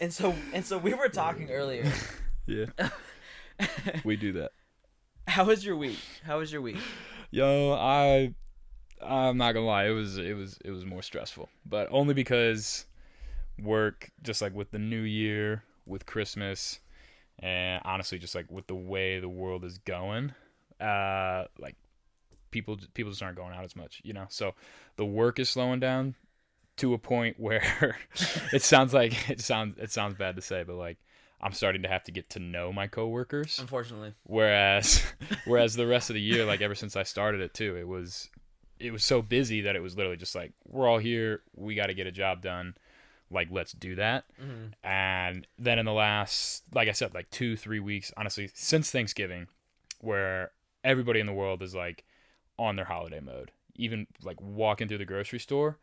And so we were talking earlier. Yeah, we do that. How was your week? Yo, I'm not gonna lie, it was more stressful, but only because work, just like with the new year, with Christmas, and honestly, just like with the way the world is going, like people just aren't going out as much, So the work is slowing down to a point where it sounds bad to say, but like I'm starting to have to get to know my coworkers. Unfortunately. Whereas whereas the rest of the year, like ever since I started it too, it was so busy that it was literally just like, we're all here, we got to get a job done, like let's do that. And then in the last, like I said, like 2-3 weeks, honestly, since Thanksgiving, where everybody in the world is like on their holiday mode, even like walking through the grocery store,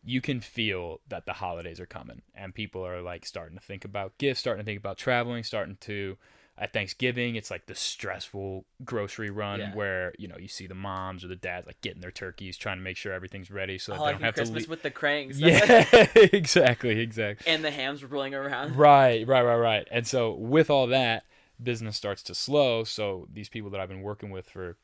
you can feel that the holidays are coming, and people are like starting to think about gifts, starting to think about traveling, starting to, at Thanksgiving, it's like the stressful grocery run. Yeah. Where you see the moms or the dads like getting their turkeys, trying to make sure everything's ready so that Oh, they like don't in have to Christmas leave. with the cranks. Yeah, exactly. And the hams rolling around. Right. And so with all that, business starts to slow. So these people that I've been working with for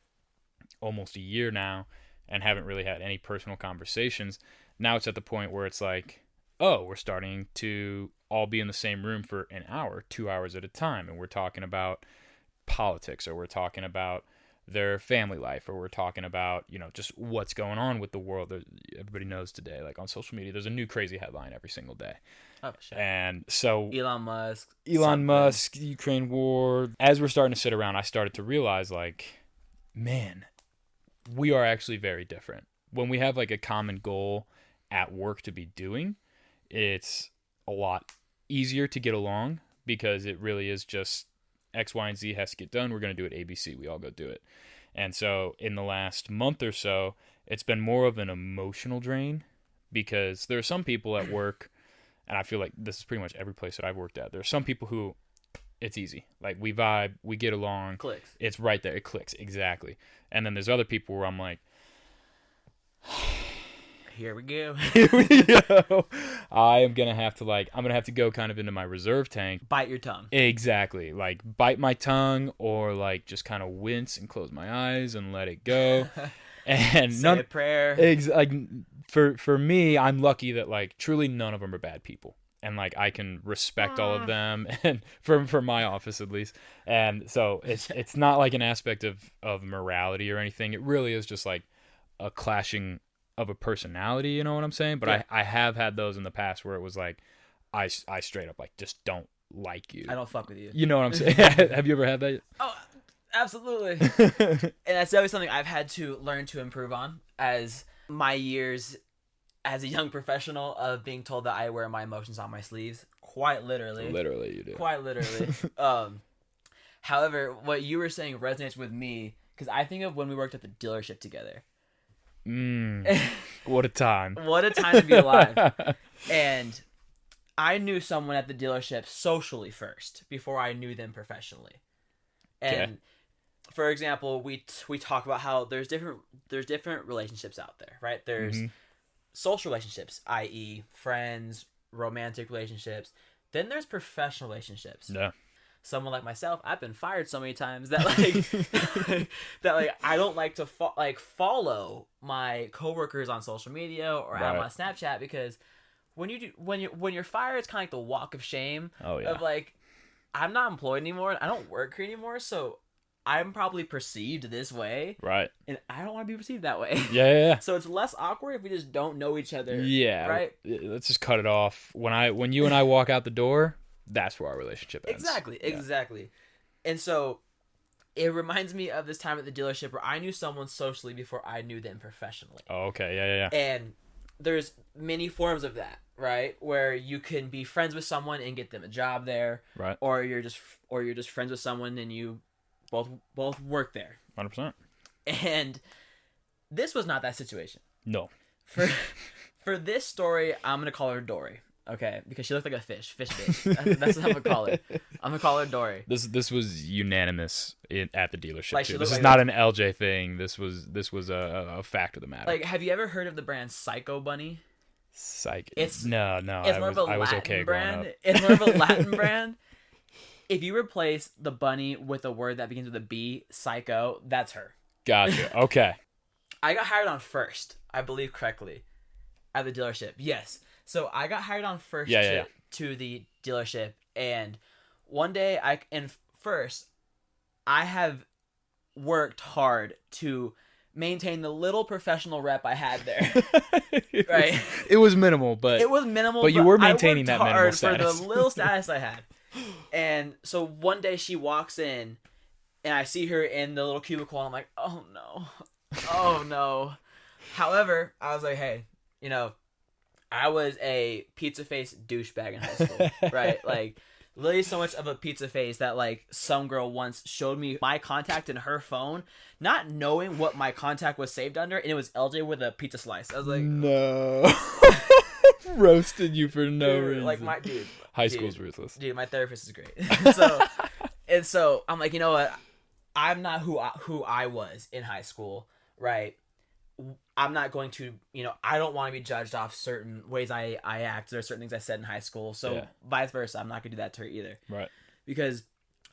almost a year now and haven't really had any personal conversations, now it's at the point where it's like, oh, we're starting to all be in the same room for an hour, 2 hours at a time, and we're talking about politics, or we're talking about their family life, or we're talking about, just what's going on with the world. Everybody knows today, like on social media, there's a new crazy headline every single day. Oh, sure. And so Elon Musk, Ukraine war. As we're starting to sit around, I started to realize, like, man, we are actually very different. When we have like a common goal at work to be doing, it's a lot easier to get along, because it really is just X, Y, and Z has to get done. We're going to do it ABC. We all go do it. And so in the last month or so, it's been more of an emotional drain, because there are some people at work, and I feel like this is pretty much every place that I've worked at. There are some people who it's easy. Like, we vibe, we get along. Clicks. It's right there. It clicks. Exactly. And then there's other people where I'm like, here we go. here we go. I'm going to have to go kind of into my reserve tank. Bite your tongue. Exactly. Like, bite my tongue, or like just kind of wince and close my eyes and let it go. And Say a prayer. Like, for me, I'm lucky that like truly none of them are bad people. And like I can respect all of them, and for my office at least. And so it's not like an aspect of morality or anything. It really is just like a clashing of a personality, you know what I'm saying? But yeah. I have had those in the past where it was like I straight up like just don't like you. I don't fuck with you. You know what I'm saying? Have you ever had that? Oh, absolutely. And that's always something I've had to learn to improve on as my years as a young professional, of being told that I wear my emotions on my sleeves. Quite literally. Literally, you do. Quite literally. However, what you were saying resonates with me, because I think of when we worked at the dealership together. What a time. What a time to be alive. And I knew someone at the dealership socially first, before I knew them professionally. And for example, we talk about how there's different relationships out there, right? There's social relationships, i.e. friends, romantic relationships. Then there's professional relationships. Yeah. Someone like myself, I've been fired so many times that like that like I don't like to follow my coworkers on social media or add them on Snapchat, because when you're fired, it's kind of like the walk of shame. Oh, yeah. Of like, I'm not employed anymore. I don't work here anymore, so I'm probably perceived this way. Right. And I don't want to be perceived that way. Yeah. So it's less awkward if we just don't know each other. Yeah. Right? Let's just cut it off. When you and I walk out the door, that's where our relationship ends. Exactly. And so it reminds me of this time at the dealership where I knew someone socially before I knew them professionally. Oh, okay. Yeah. And there's many forms of that, right? Where you can be friends with someone and get them a job there. Right. Or you're just friends with someone and you both work there. 100%. And this was not that situation. No. For this story, I'm gonna call her Dory. Okay, because she looked like a fish bitch. That's what I'm gonna call her. I'm gonna call her Dory. This was unanimous at the dealership like, too. This is like not an LJ thing. This was a fact of the matter. Like, have you ever heard of the brand Psycho Bunny? Psych. It's no. It's more of a I was Latin okay growing up. brand. It's more of a Latin brand. If you replace the bunny with a word that begins with a B, psycho, that's her. Gotcha. Okay. I got hired on first, I believe correctly, at the dealership. Yes. So I got hired on first to the dealership, and one day I have worked hard to maintain the little professional rep I had there. Right? It was minimal, but you were maintaining that minimal status for the little status I had. And so one day she walks in, and I see her in the little cubicle, and I'm like, oh no. However, I was like, hey, I was a pizza face douchebag in high school, right? Like, literally so much of a pizza face that, like, some girl once showed me my contact in her phone, not knowing what my contact was saved under, and it was LJ with a pizza slice. I was like, no. Roasted you for no reason. Like, high school's ruthless. Dude, my therapist is great. So I'm like, you know what? I'm not who I was in high school, right? I'm not going to, I don't want to be judged off certain ways I act or certain things I said in high school. So vice versa, I'm not going to do that to her either. Right. Because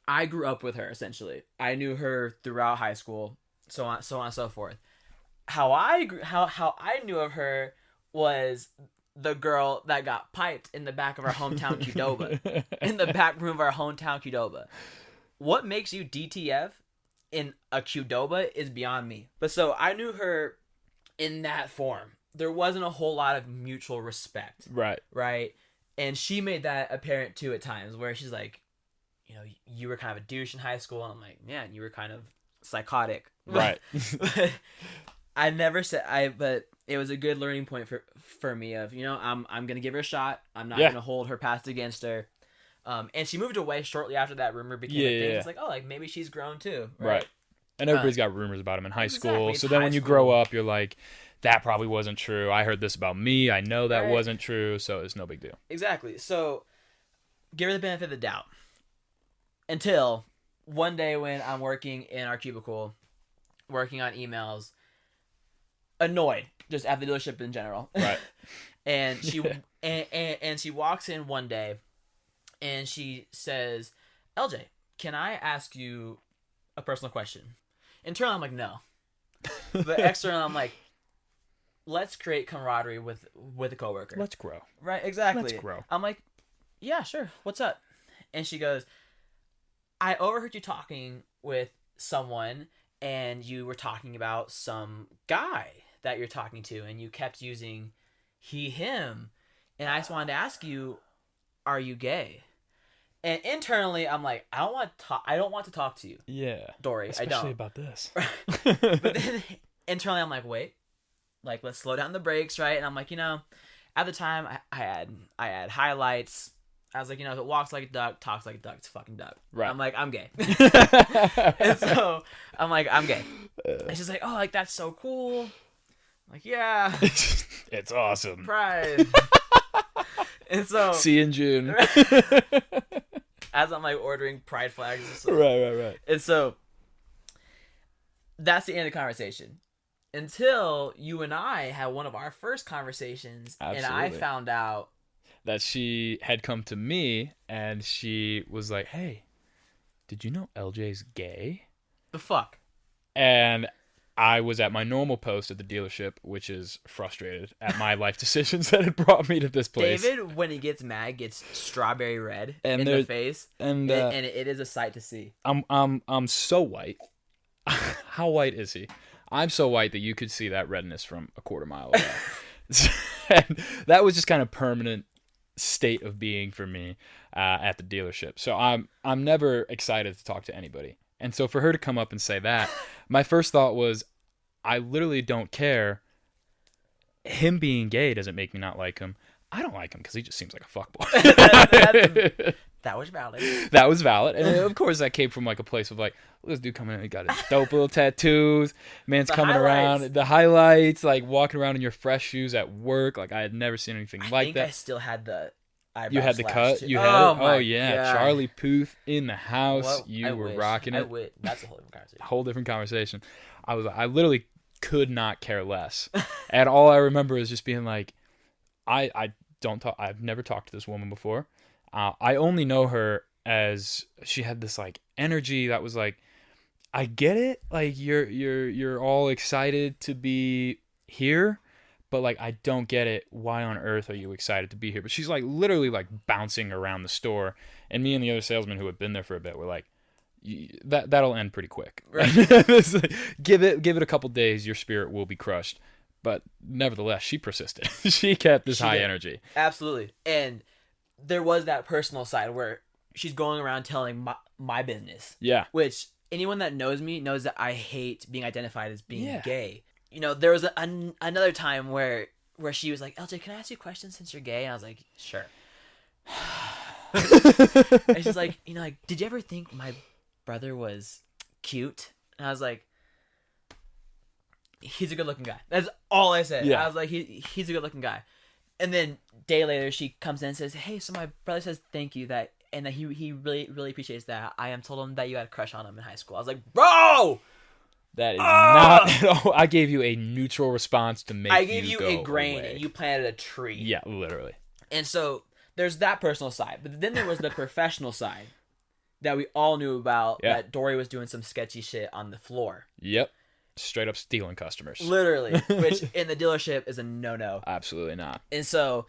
I grew up with her, essentially. I knew her throughout high school, so on and so forth. How I knew of her was the girl that got piped in the back of our hometown Qdoba. In the back room of our hometown Qdoba. What makes you DTF in a Qdoba is beyond me. But so I knew her in that form. There wasn't a whole lot of mutual respect. Right? And she made that apparent too at times, where she's like, you were kind of a douche in high school, and I'm like, man, you were kind of psychotic. Right. I never said but it was a good learning point for me of, I'm gonna give her a shot. I'm not gonna hold her past against her. And she moved away shortly after that rumor became a thing. It's like, oh, like maybe she's grown too. Right. And everybody's got rumors about him in high school. So then when you grow up, you're like, that probably wasn't true. I heard this about me. I know that wasn't true. So it's no big deal. Exactly. So give her the benefit of the doubt. Until one day when I'm working in our cubicle, working on emails, annoyed just at the dealership in general. Right. And she and she walks in one day and she says, LJ, can I ask you a personal question? Internally, I'm like, no. But externally, I'm like, let's create camaraderie with a coworker. Let's grow. Right, exactly. Let's grow. I'm like, yeah, sure. What's up? And she goes, I overheard you talking with someone, and you were talking about some guy that you're talking to, and you kept using he, him. And I just wanted to ask you, are you gay? And internally, I'm like, I don't want to talk to you. Yeah. Dory, especially I don't. about this. But then internally, I'm like, wait. Like, let's slow down the brakes, right? And I'm like, at the time, I had highlights. I was like, if it walks like a duck, talks like a duck, it's a fucking duck. Right. I'm like, I'm gay. And so I'm like, I'm gay. And she's like, oh, like, that's so cool. I'm like, yeah. It's awesome. Pride. And so. See you in June. As I'm like ordering pride flags. So, right. And so that's the end of the conversation. Until you and I had one of our first conversations. Absolutely. And I found out that she had come to me and she was like, hey, did you know LJ's gay? The fuck? And I was at my normal post at the dealership, which is frustrated at my life decisions that had brought me to this place. David, when he gets mad, gets strawberry red in the face, and it is a sight to see. I'm so white. How white is he? I'm so white that you could see that redness from a quarter mile away. And that was just kind of permanent state of being for me at the dealership. So I'm never excited to talk to anybody. And so for her to come up and say that, my first thought was, I literally don't care. Him being gay doesn't make me not like him. I don't like him because he just seems like a fuckboy. That was valid. That was valid. And of course that came from like a place of like, look, this dude coming in, he got his dope little tattoos. Man's coming around. The highlights, like walking around in your fresh shoes at work. Like I had never seen anything like that. I still had the eyebrow. You had the cut? Too. You had it? Oh, God. yeah. Charlie Puth in the house. You were rocking it. That's a whole different conversation. Whole different conversation. I literally could not care less. And all I remember is just being like, I don't talk. I've never talked to this woman before. I only know her as she had this like energy that was like, I get it. Like you're all excited to be here, but like I don't get it. Why on earth are you excited to be here? But she's like literally like bouncing around the store, and me and the other salesman who had been there for a bit were like, that'll end pretty quick. Right. Like, give it a couple days, your spirit will be crushed. But nevertheless, she persisted. She kept this high energy. Absolutely. And there was that personal side where she's going around telling my business. Yeah. Which anyone that knows me knows that I hate being identified as being gay. You know, there was another time where she was like, LJ, can I ask you a question since you're gay? And I was like, sure. And she's like, you know, like, did you ever think my brother was cute? And I was like, he's a good looking guy. That's all I said. Yeah. I was like, he's a good looking guy. And then day later she comes in and says, hey, so my brother says thank you and that he really, really appreciates that. I told him that you had a crush on him in high school. I was like, bro! That is not at all. I gave you a neutral response to make you go I gave you a grain away. And you planted a tree. Yeah, literally. And so there's that personal side. But then there was the professional side that we all knew about, that Dory was doing some sketchy shit on the floor. Yep. Straight up stealing customers. Literally. Which in the dealership is a no-no. Absolutely not. And so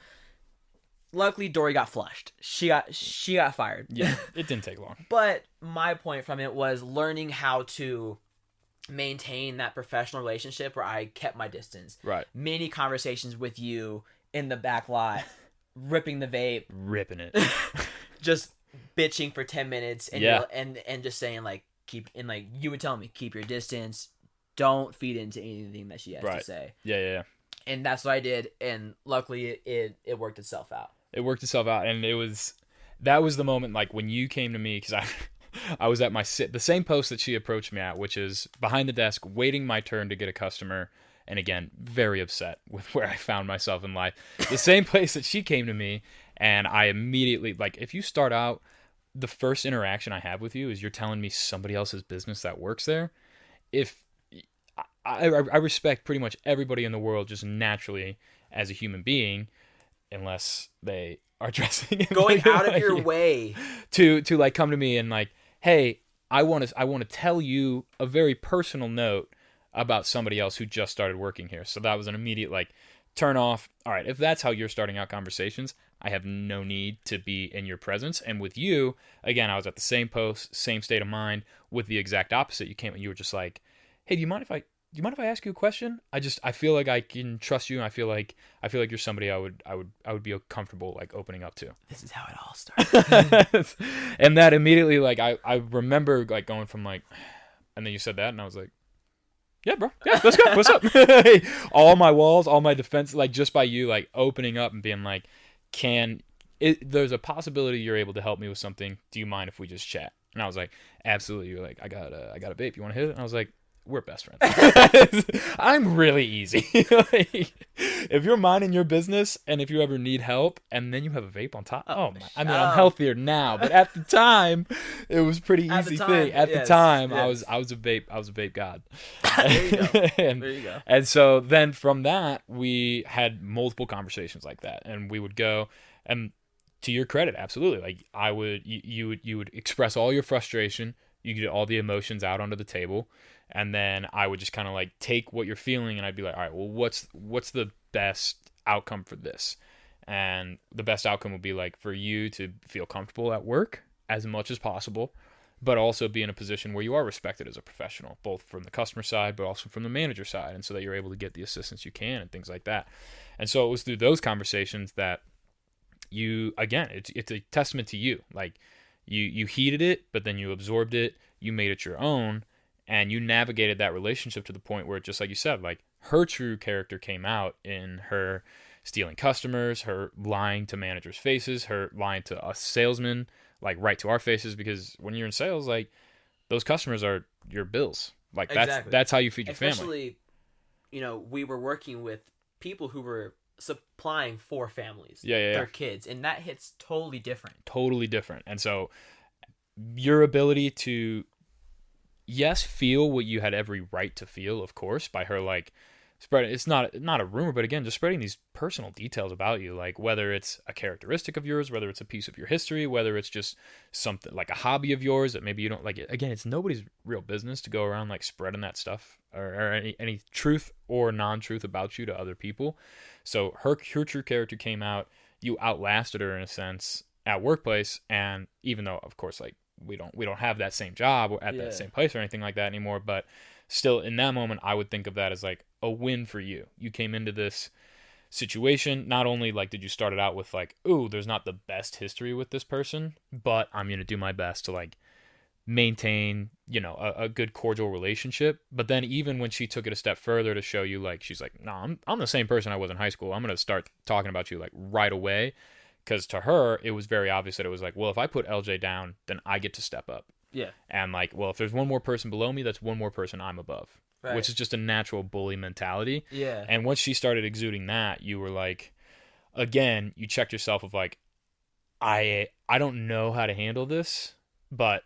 luckily Dory got flushed. She got fired. Yeah, it didn't take long. But my point from it was learning how to maintain that professional relationship where I kept my distance. Right. Many conversations with you in the back lot, ripping the vape. Ripping it. Just bitching for 10 minutes and just saying like you would tell me, keep your distance, don't feed into anything that she has to say. Yeah. And that's what I did, and luckily it worked itself out. It worked itself out, and that was the moment like when you came to me, because I was at the same post that she approached me at, which is behind the desk waiting my turn to get a customer, and again very upset with where I found myself in life. The same place that she came to me, and I immediately, like, if you start out, the first interaction I have with you is you're telling me somebody else's business that works there. If I respect pretty much everybody in the world just naturally as a human being, unless they are dressing going out of your way to like come to me and like, hey, I want to tell you a very personal note about somebody else who just started working here. So that was an immediate like turn off. All right, if that's how you're starting out conversations, I have no need to be in your presence. And with you, again, I was at the same post, same state of mind, with the exact opposite. You were just like, hey, do you mind if I ask you a question? I feel like I can trust you, and I feel like you're somebody I would be comfortable like opening up to. This is how it all started. And that immediately, like, I remember like going from like, and then you said that, and I was like, yeah, bro, yeah, let's go. What's up? All my walls, all my defense, like just by you like opening up and being like, there's a possibility you're able to help me with something. Do you mind if we just chat? And I was like, absolutely. You're like, I got a vape. You want to hit it? And I was like, we're best friends. I'm really easy. Like, if you're minding your business and if you ever need help and then you have a vape on top, I mean, I'm healthier now, but at the time it was pretty easy thing. At the time, yes. I was a vape god. There you go. There you go. And so then from that, we had multiple conversations like that, and we would go, and to your credit, absolutely, like you would express all your frustration, you get all the emotions out onto the table. And then I would just kind of like take what you're feeling, and I'd be like, all right, well, what's the best outcome for this? And the best outcome would be like for you to feel comfortable at work as much as possible, but also be in a position where you are respected as a professional, both from the customer side, but also from the manager side, and so that you're able to get the assistance you can and things like that. And so it was through those conversations that you, again, it's a testament to you. Like you heeded it, but then you absorbed it, you made it your own. And you navigated that relationship to the point where, just like you said, like her true character came out in her stealing customers, her lying to managers' faces, her lying to us salesmen, like right to our faces. Because when you're in sales, like those customers are your bills. Like that's how you feed your family. Especially, you know, we were working with people who were supplying for families, their kids, and that hits totally different. Totally different. And so your ability to, yes, feel what you had every right to feel, of course, by her like spread. It's not a rumor, but again, just spreading these personal details about you, like whether it's a characteristic of yours, whether it's a piece of your history, whether it's just something like a hobby of yours that maybe you don't like. Again, it's nobody's real business to go around like spreading that stuff or any truth or non-truth about you to other people. So her true character came out. You outlasted her in a sense at workplace, and even though of course like we don't have that same job or at that same place or anything like that anymore, but still in that moment I would think of that as like a win for you. You came into this situation, not only like did you start it out with like, ooh, there's not the best history with this person, but I'm going to do my best to like maintain, you know, a good cordial relationship. But then even when she took it a step further to show you like, she's like, no, I'm the same person I was in high school. I'm going to start talking about you like right away. Because to her, it was very obvious that it was like, well, if I put LJ down, then I get to step up. Yeah. And like, well, if there's one more person below me, that's one more person I'm above. Right. Which is just a natural bully mentality. Yeah. And once she started exuding that, you were like, again, you checked yourself of like, I don't know how to handle this, but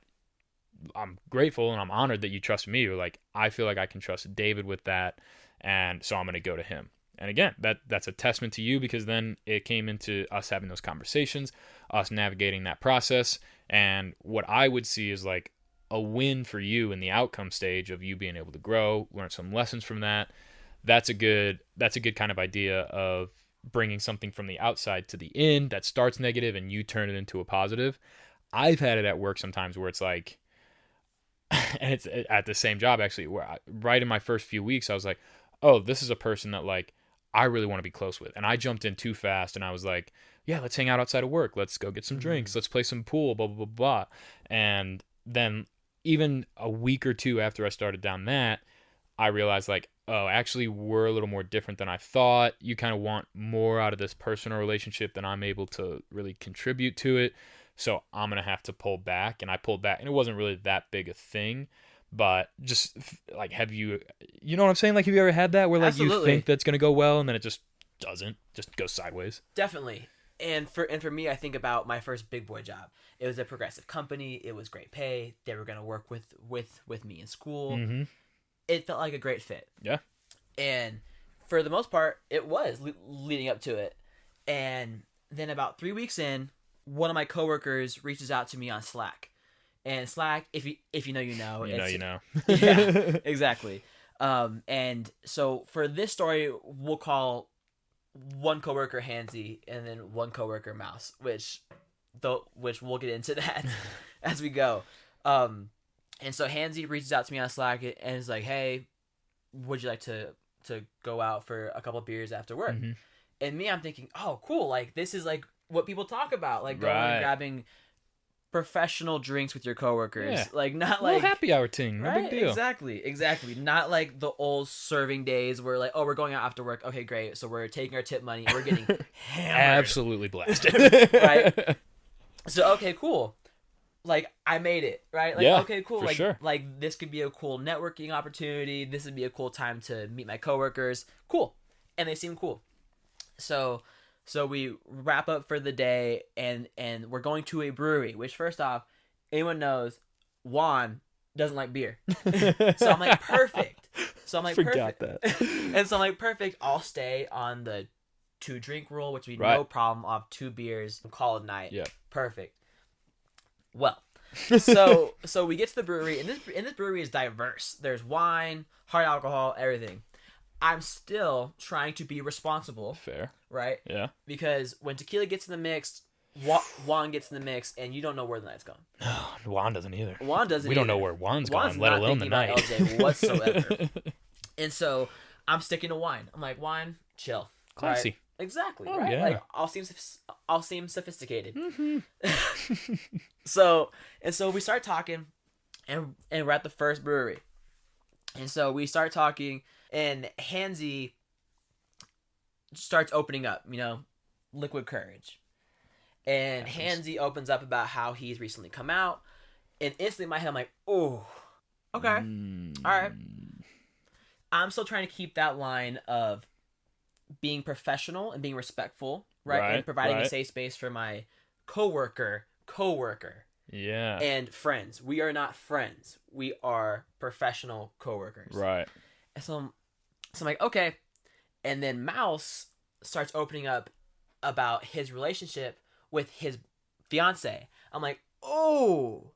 I'm grateful and I'm honored that you trust me. You're like, I feel like I can trust David with that, and so I'm going to go to him. And again, that's a testament to you, because then it came into us having those conversations, us navigating that process. And what I would see is like a win for you in the outcome stage of you being able to grow, learn some lessons from that. That's a good kind of idea of bringing something from the outside to the in that starts negative and you turn it into a positive. I've had it at work sometimes where it's like, and it's at the same job actually, where right in my first few weeks, I was like, oh, this is a person that like, I really want to be close with. And I jumped in too fast and I was like, yeah, let's hang out outside of work. Let's go get some drinks. Let's play some pool, blah, blah, blah, blah. And then even a week or two after I started down that, I realized like, oh, actually we're a little more different than I thought. You kind of want more out of this personal relationship than I'm able to really contribute to it. So I'm going to have to pull back. And I pulled back, and it wasn't really that big a thing. But just like, you know what I'm saying? Like, have you ever had that where like Absolutely. You think that's going to go well and then it just doesn't, just goes sideways? Definitely. And for me, I think about my first big boy job. It was a progressive company. It was great pay. They were going to work with me in school. Mm-hmm. It felt like a great fit. Yeah. And for the most part, it was leading up to it. And then about 3 weeks in, one of my coworkers reaches out to me on Slack. And Slack, if you know, you know. You know. Yeah, exactly. And so for this story, we'll call one coworker Hansy and then one coworker Mouse, which we'll get into that as we go. And so Hansy reaches out to me on Slack and is like, hey, would you like to go out for a couple of beers after work? Mm-hmm. And me, I'm thinking, oh, cool. Like, this is like what people talk about, like going and grabbing professional drinks with your coworkers. Yeah. Like, not like happy hour thing, no right? big deal. Exactly. Not like the old serving days where like, oh, we're going out after work. Okay, great. So we're taking our tip money and we're getting hammered. Absolutely blasted. Right. So okay, cool. Like, I made it, right? Like, yeah, okay, cool. For like, sure. Like, this could be a cool networking opportunity. This would be a cool time to meet my coworkers. Cool. And they seem cool. So we wrap up for the day, and we're going to a brewery, which, first off, anyone knows, Juan doesn't like beer. So I'm like, perfect. Forgot that. And so I'm like, perfect. I'll stay on the 2-drink rule, which would be no problem. I'll have 2 beers, call it a night. Yeah. Perfect. Well, so we get to the brewery, and this brewery is diverse. There's wine, hard alcohol, everything. I'm still trying to be responsible. Fair. Right? Yeah. Because when tequila gets in the mix, Juan gets in the mix, and you don't know where the night's going. Juan doesn't either. We don't know where Juan's gone, let alone the night. LJ whatsoever. And so I'm sticking to wine. I'm like, wine, chill. Classy. Right? Exactly. Oh, right? Yeah. Like, I'll seem sophisticated. Mm-hmm. So we start talking, and we're at the first brewery. And so we start talking, and Hansy starts opening up, liquid courage. And Hansy opens up about how he's recently come out. And instantly in my head, I'm like, oh, okay. All right. I'm still trying to keep that line of being professional and being respectful, right? And providing a safe space for my coworker. Yeah. And friends. We are not friends. We are professional coworkers. Right. And so So I'm like, okay. And then Mouse starts opening up about his relationship with his fiance. I'm like, oh,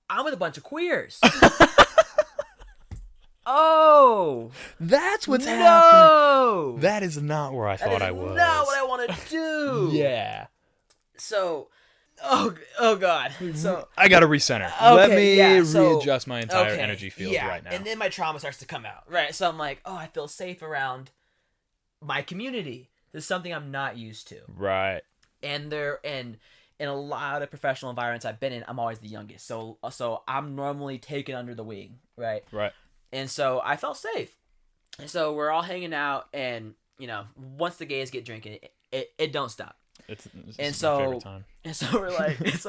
I'm with a bunch of queers. Oh, That's what's happening. no! That is not where I thought I was. Not what I want to do. Yeah. So, oh god. So I gotta recenter. okay, Let me so, readjust my entire energy field right now. And then my trauma starts to come out. Right. So I'm like, oh, I feel safe around my community. This is something I'm not used to. Right. And in a lot of professional environments I've been in, I'm always the youngest. So I'm normally taken under the wing. Right. Right. And so I felt safe. And so we're all hanging out, and once the gays get drinking, it don't stop. It's and my so favorite time. and so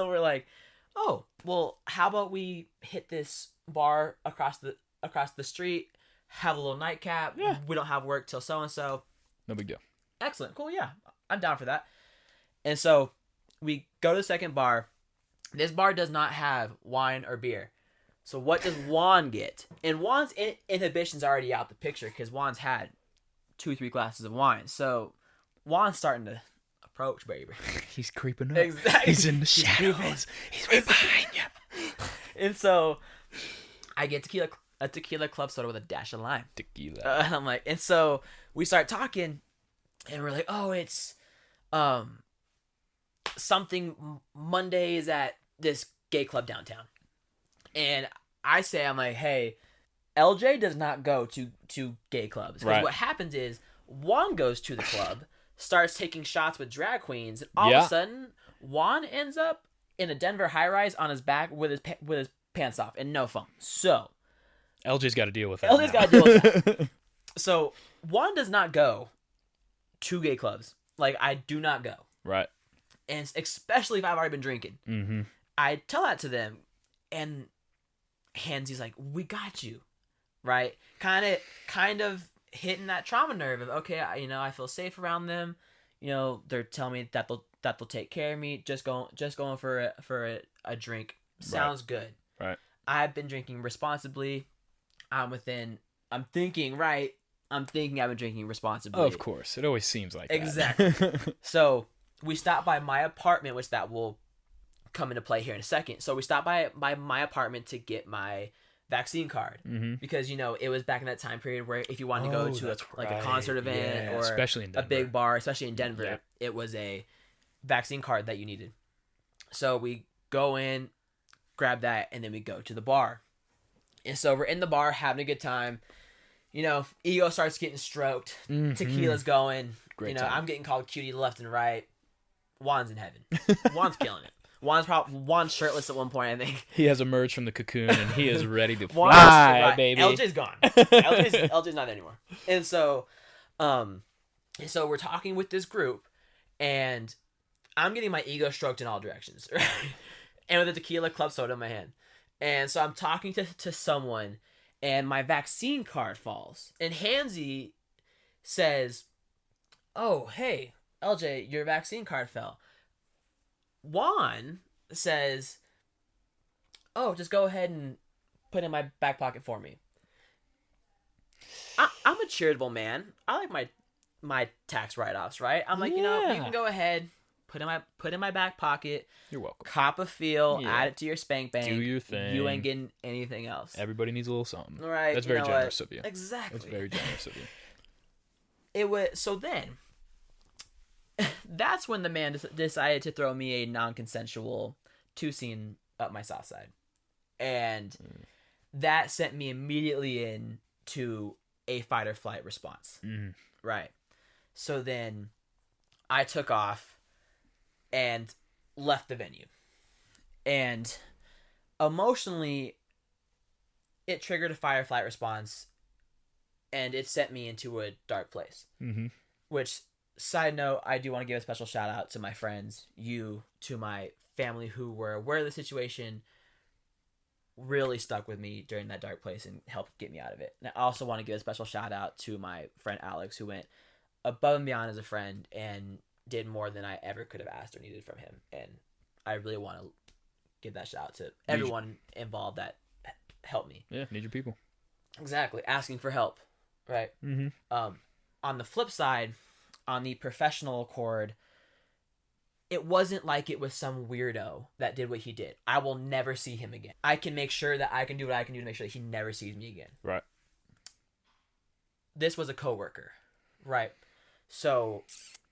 we're like, oh, well, how about we hit this bar across the street, have a little nightcap. Yeah. We don't have work till so and so. No big deal. Excellent, cool, yeah, I'm down for that. And so we go to the second bar. This bar does not have wine or beer. So what does Juan get? And Juan's inhibition's already out the picture because Juan's had 2-3 glasses of wine. So Juan's starting to approach, baby. He's creeping up. Exactly. He's in the shadows. He's right behind you. And so I get a tequila club soda with a dash of lime. Tequila. And I'm like, and so we start talking, and we're like, oh, it's something Mondays at this gay club downtown. And I'm like, hey, LJ does not go to gay clubs. Because what happens is Juan goes to the club, starts taking shots with drag queens, and all of a sudden, Juan ends up in a Denver high-rise on his back with his pants off and no phone. So LJ's got to deal with that. LJ's got to deal with that. So Juan does not go to gay clubs. Like, I do not go. Right. And especially if I've already been drinking. Mm-hmm. I tell that to them, and Hansy's like, we got you, right? Kind of hitting that trauma nerve of, okay, I feel safe around them. They're telling me that they'll take care of me. Just going for a drink sounds good. Right. I've been drinking responsibly. I'm thinking I've been drinking responsibly. Of course, it always seems like that. Exactly. So we stopped by my apartment, which that will come into play here in a second. So we stopped by my apartment to get my vaccine card, because it was back in that time period where if you wanted to go to a concert event or especially in Denver. A big bar, especially in Denver, it was a vaccine card that you needed. So we go in, grab that, and then we go to the bar. And so we're in the bar having a good time. Ego starts getting stroked. Tequila's going. Great time. I'm getting called cutie left and right. Juan's in heaven. Juan's killing it. Juan's shirtless at one point, I think. He has emerged from the cocoon and he is ready to fly, baby. LJ's gone. LJ's not there anymore. And so we're talking with this group, and I'm getting my ego stroked in all directions, right? And with a tequila club soda in my hand. And so I'm talking to someone, and my vaccine card falls. And Hansy says, oh, hey, LJ, your vaccine card fell. Juan says, oh, just go ahead and put it in my back pocket for me. I'm a charitable man. I like my tax write-offs, right? I'm like, you can go ahead, put in my back pocket. You're welcome. Cop a feel, add it to your spank bank. Do your thing. You ain't getting anything else. Everybody needs a little something. Right. That's very generous of you. Exactly. That's very generous of you. Then that's when the man decided to throw me a non-consensual two-scene up my south side. And that sent me immediately into a fight or flight response. Right. So then I took off and left the venue. And emotionally, it triggered a fight or flight response, and it sent me into a dark place. Which, side note, I do want to give a special shout out to my friends, to my family who were aware of the situation, really stuck with me during that dark place and helped get me out of it. And I also want to give a special shout out to my friend Alex, who went above and beyond as a friend and did more than I ever could have asked or needed from him. And I really want to give that shout out to everyone involved that helped me. Yeah, need your people. Exactly. Asking for help. right? Mm-hmm. On the flip side, on the professional accord, it wasn't like it was some weirdo that did what he did. I will never see him again. I can make sure that I can do what I can do to make sure that he never sees me again. Right. This was a coworker, right? So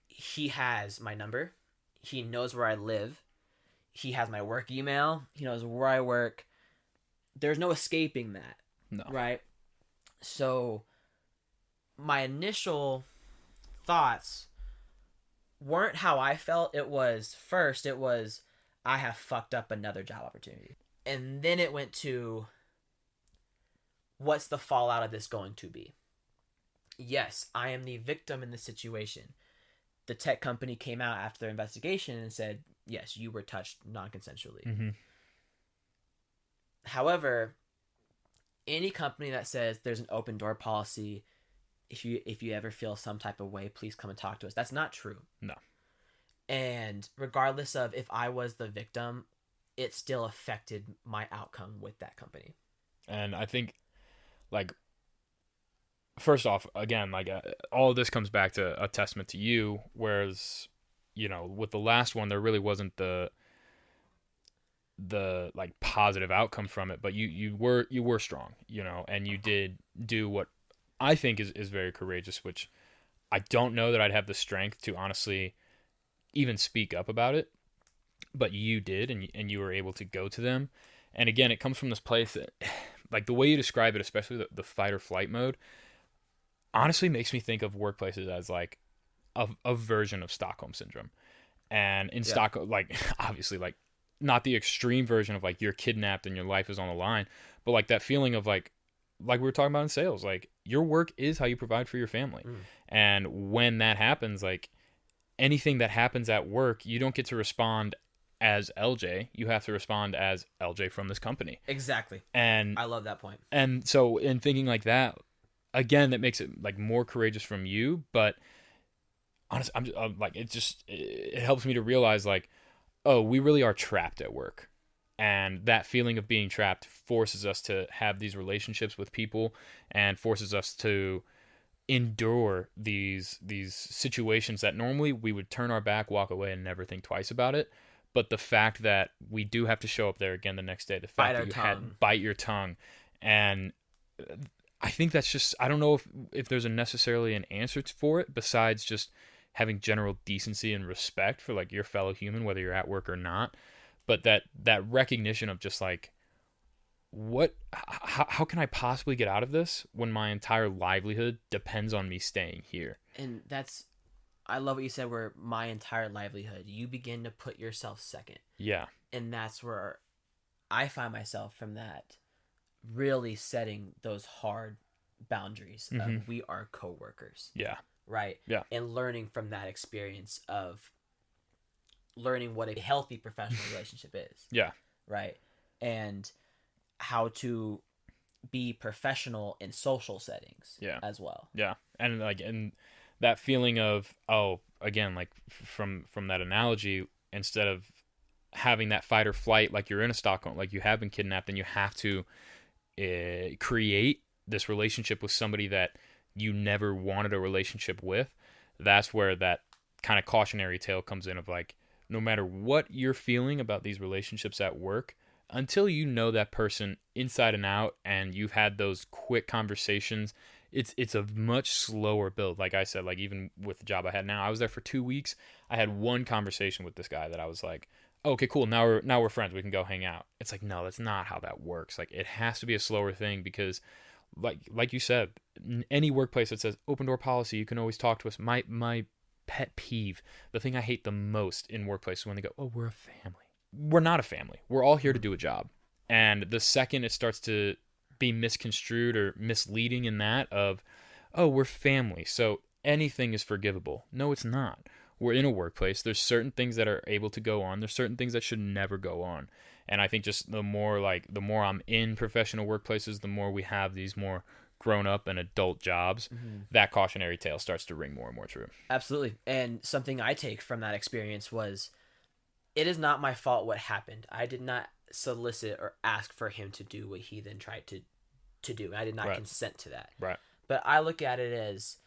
he has my number. He knows where I live. He has my work email. He knows where I work. There's no escaping that. No. Right? So my initial thoughts weren't how I felt. It was I have fucked up another job opportunity. And then it went to, what's the fallout of this going to be? Yes, I am the victim in this situation. The tech company came out after their investigation and said, yes, you were touched non-consensually. Mm-hmm. However, any company that says there's an open door policy, if you ever feel some type of way, please come and talk to us. That's not true. No. And regardless of if I was the victim, it still affected my outcome with that company. And I think, like, first off, again, like, all of this comes back to a testament to you, whereas, you know, with the last one, there really wasn't the like positive outcome from it, but you were strong, you know, and you did do what I think is very courageous, which I don't know that I'd have the strength to honestly even speak up about it, but you did, and you were able to go to them. And again, it comes from this place that, like, the way you describe it, especially the fight or flight mode, honestly makes me think of workplaces as like a version of Stockholm Syndrome. And in Stockholm, like, obviously, like, not the extreme version of like you're kidnapped and your life is on the line, but like that feeling of like we were talking about in sales, like your work is how you provide for your family. And when that happens, like anything that happens at work, you don't get to respond as LJ. You have to respond as LJ from this company. Exactly. And I love that point. And so in thinking like that, again, that makes it like more courageous from you. But honestly, I'm like, it helps me to realize like, oh, we really are trapped at work. And that feeling of being trapped forces us to have these relationships with people and forces us to endure these situations that normally we would turn our back, walk away, and never think twice about it. But the fact that we do have to show up there again the next day, the fact that you had bite your tongue, and I think that's just, I don't know if there's necessarily an answer for it besides just having general decency and respect for like your fellow human, whether you're at work or not. But that recognition of just like, how can I possibly get out of this when my entire livelihood depends on me staying here? And I love what you said, where my entire livelihood, you begin to put yourself second. Yeah. And that's where I find myself from that, really setting those hard boundaries of we are coworkers. Yeah. Right? Yeah. And learning from that experience of learning what a healthy professional relationship is. Yeah. Right? And how to be professional in social settings as well. Yeah. And like, and that feeling of, oh, again, like from that analogy, instead of having that fight or flight, like you're in a Stockholm, like you have been kidnapped and you have to create this relationship with somebody that you never wanted a relationship with. That's where that kind of cautionary tale comes in of like, no matter what you're feeling about these relationships at work, until you know that person inside and out and you've had those quick conversations, it's a much slower build. Like I said, like even with the job I had now, I was there for 2 weeks. I had one conversation with this guy that I was like, okay, cool. Now we're friends. We can go hang out. It's like, no, that's not how that works. Like it has to be a slower thing because like you said, any workplace that says open door policy, you can always talk to us. My pet peeve, the thing I hate the most in workplaces when they go, oh, we're a family. We're not a family. We're all here to do a job. And the second it starts to be misconstrued or misleading in that of, oh, we're family, so anything is forgivable. No, it's not. We're in a workplace. There's certain things that are able to go on. There's certain things that should never go on. And I think just the more I'm in professional workplaces, the more we have these more grown-up and adult jobs, that cautionary tale starts to ring more and more true. Absolutely. And something I take from that experience was, it is not my fault what happened. I did not solicit or ask for him to do what he then tried to do. I did not consent to that. Right. But I look at it as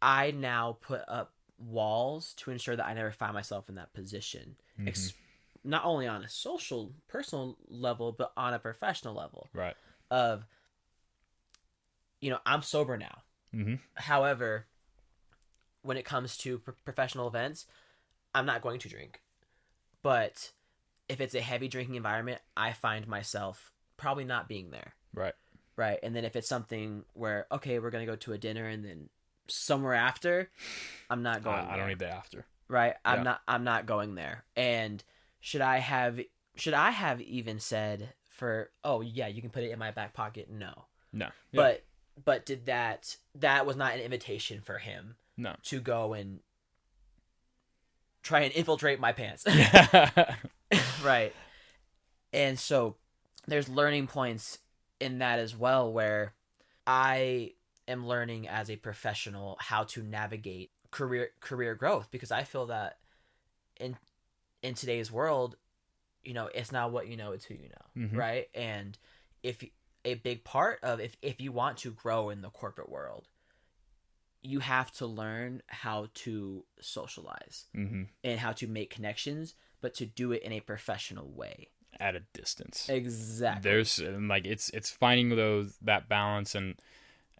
I now put up walls to ensure that I never find myself in that position. Not only on a social, personal level, but on a professional level. Right. Of, I'm sober now. However, when it comes to professional events, I'm not going to drink. But if it's a heavy drinking environment, I find myself probably not being there. Right. Right. And then if it's something where, okay, we're going to go to a dinner and then somewhere after, I'm not going there. I don't need the after. Right. I'm not going there. And should I have even said oh yeah, you can put it in my back pocket? No. Yeah. But did that was not an invitation for him to go and try and infiltrate my pants. Right. And so there's learning points in that as well, where I am learning as a professional how to navigate career growth, because I feel that in today's world, it's not what you know, it's who you know. Right. And if a big part of if you want to grow in the corporate world, you have to learn how to socialize and how to make connections, but to do it in a professional way at a distance. Exactly. There's it's finding that balance, and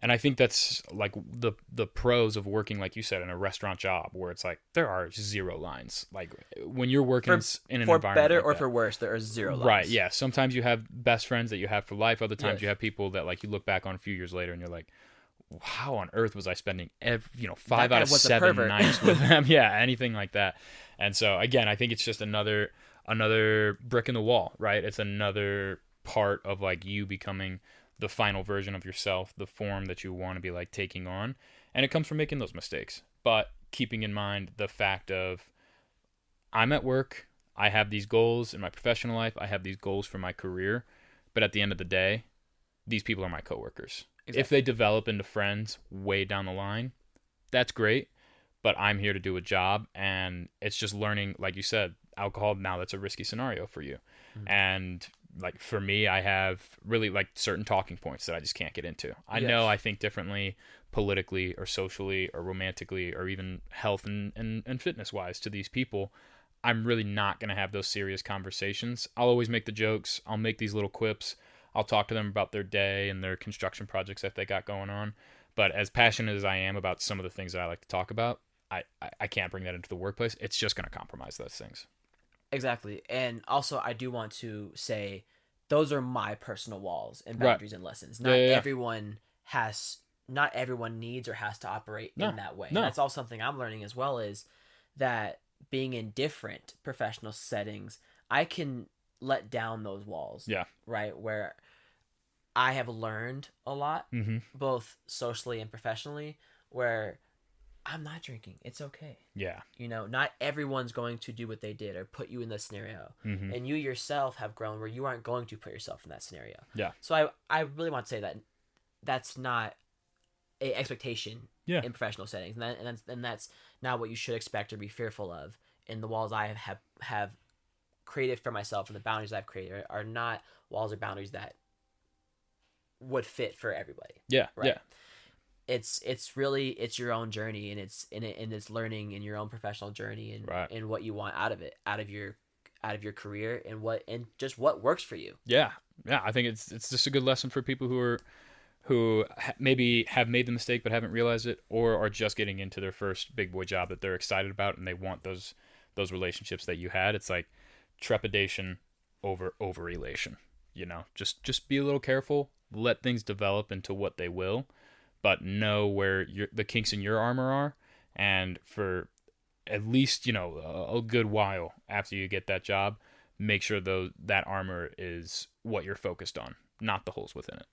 I think that's like the pros of working, like you said, in a restaurant job, where it's like there are 0 lines. Like when you're working in an environment for better like or that, for worse, there are 0 lines. Right. Yeah. Sometimes you have best friends that you have for life. Other times you have people that like you look back on a few years later and you're like, how on earth was I spending 5 out of 7 nights with them? Yeah, anything like that. And so again, I think it's just another brick in the wall, right? It's another part of like you becoming the final version of yourself, the form that you want to be like taking on. And it comes from making those mistakes, but keeping in mind the fact of I'm at work, I have these goals in my professional life, I have these goals for my career, but at the end of the day, these people are my coworkers. Exactly. If they develop into friends way down the line, that's great, but I'm here to do a job, and it's just learning, like you said, alcohol, now that's a risky scenario for you. And like for me, I have really like certain talking points that I just can't get into. I know I think differently politically or socially or romantically or even health and fitness wise to these people. I'm really not going to have those serious conversations. I'll always make the jokes. I'll make these little quips. I'll talk to them about their day and their construction projects that they got going on. But as passionate as I am about some of the things that I like to talk about, I can't bring that into the workplace. It's just going to compromise those things. Exactly. And also, I do want to say those are my personal walls and boundaries and lessons. Not everyone needs or has to operate in that way. That's all something I'm learning as well, is that being in different professional settings, I can let down those walls. Yeah. Right. Where I have learned a lot, both socially and professionally, where I'm not drinking. It's okay. Yeah. Not everyone's going to do what they did or put you in this scenario. And you yourself have grown where you aren't going to put yourself in that scenario. Yeah. So I really want to say that that's not a expectation in professional settings. And that's not what you should expect or be fearful of. And the walls I have created for myself and the boundaries I've created are not walls or boundaries that would fit for everybody. Yeah. Right. Yeah. It's really your own journey, and it's learning in your own professional journey, and what you want out of it, out of your career, and just what works for you. Yeah. I think it's just a good lesson for people who maybe have made the mistake but haven't realized it, or are just getting into their first big boy job that they're excited about and they want those relationships that you had. It's like trepidation over elation. Just be a little careful, let things develop into what they will. But know where the kinks in your armor are, and for at least a good while after you get that job, make sure that armor is what you're focused on, not the holes within it.